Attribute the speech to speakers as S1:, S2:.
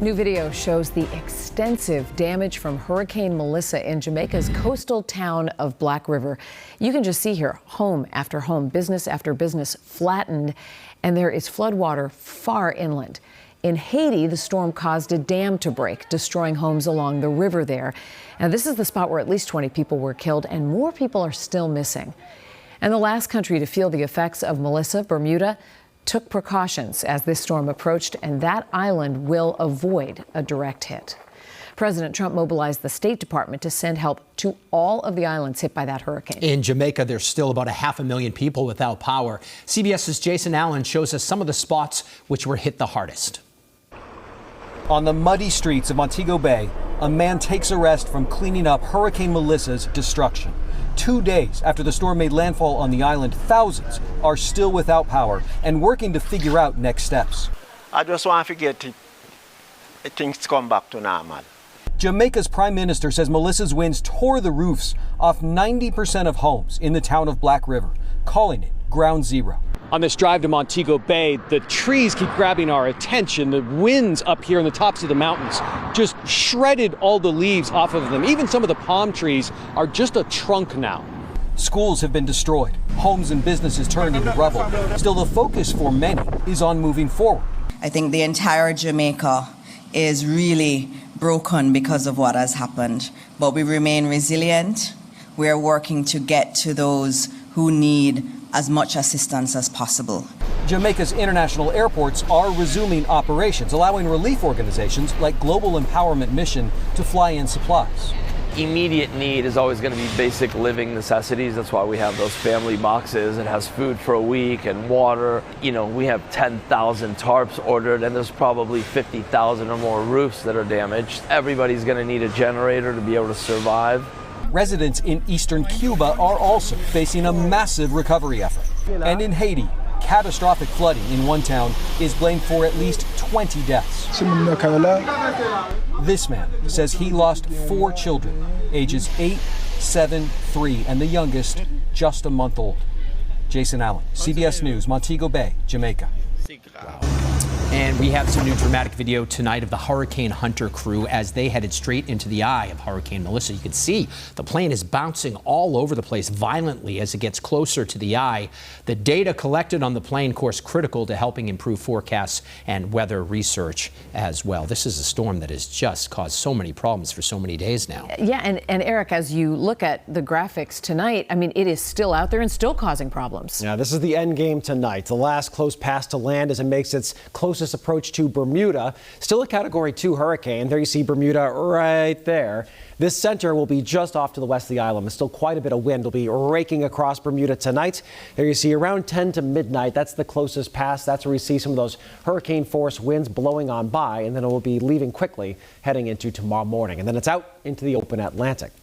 S1: New video shows the extensive damage from Hurricane Melissa in Jamaica's coastal town of Black River. You can just see here home after home, business after business flattened, and there is floodwater far inland. In Haiti, the storm caused a dam to break, destroying homes along the river there. Now, this is the spot where at least 20 people were killed and more people are still missing. And the last country to feel the effects of Melissa, Bermuda, took precautions as this storm approached, and that island will avoid a direct hit. President Trump mobilized the State Department to send help to all of the islands hit by that hurricane.
S2: In Jamaica, there's still about 500,000 people without power. CBS's Jason Allen shows us some of the spots which were hit the hardest.
S3: On the muddy streets of Montego Bay, a man takes a rest from cleaning up Hurricane Melissa's destruction. 2 days after the storm made landfall on the island, thousands are still without power and working to figure out next steps.
S4: I just want to get things come back to normal.
S3: Jamaica's prime minister says Melissa's winds tore the roofs off 90% of homes in the town of Black River, calling it ground zero.
S5: On this drive to Montego Bay, the trees keep grabbing our attention. The winds up here in the tops of the mountains just shredded all the leaves off of them. Even some of the palm trees are just a trunk now.
S3: Schools have been destroyed, homes and businesses turned into rubble. Still, the focus for many is on moving forward.
S6: I think the entire Jamaica is really broken because of what has happened, but we remain resilient. We're working to get to those who need as much assistance as possible.
S3: Jamaica's international airports are resuming operations, allowing relief organizations like Global Empowerment Mission to fly in supplies.
S7: Immediate need is always going to be basic living necessities. That's why we have those family boxes. It has food for a week and water. You know, we have 10,000 tarps ordered, and there's probably 50,000 or more roofs that are damaged. Everybody's going to need a generator to be able to survive.
S3: Residents in eastern Cuba are also facing a massive recovery effort. And in Haiti, catastrophic flooding in one town is blamed for at least 20 deaths. This man says he lost 4 children, ages 8, 7, 3, and the youngest just a month old. Jason Allen, CBS News, Montego Bay, Jamaica.
S2: Wow. And we have some new dramatic video tonight of the hurricane hunter crew as they headed straight into the eye of Hurricane Melissa. You can see the plane is bouncing all over the place violently as it gets closer to the eye. The data collected on the plane, of course, critical to helping improve forecasts and weather research as well. This is a storm that has just caused so many problems for so many days now.
S1: Yeah, and Eric, as you look at the graphics tonight, I mean, it is still out there and still causing problems.
S8: Yeah, this is the end game tonight. The last close pass to land as it makes its closest approach to Bermuda. Still a Category 2 hurricane. There you see Bermuda right there. This center will be just off to the west of the island. There's still quite a bit of wind will be raking across Bermuda tonight. There you see around 10 to midnight. That's the closest pass. That's where we see some of those hurricane force winds blowing on by, and then it will be leaving quickly heading into tomorrow morning. And then it's out into the open Atlantic.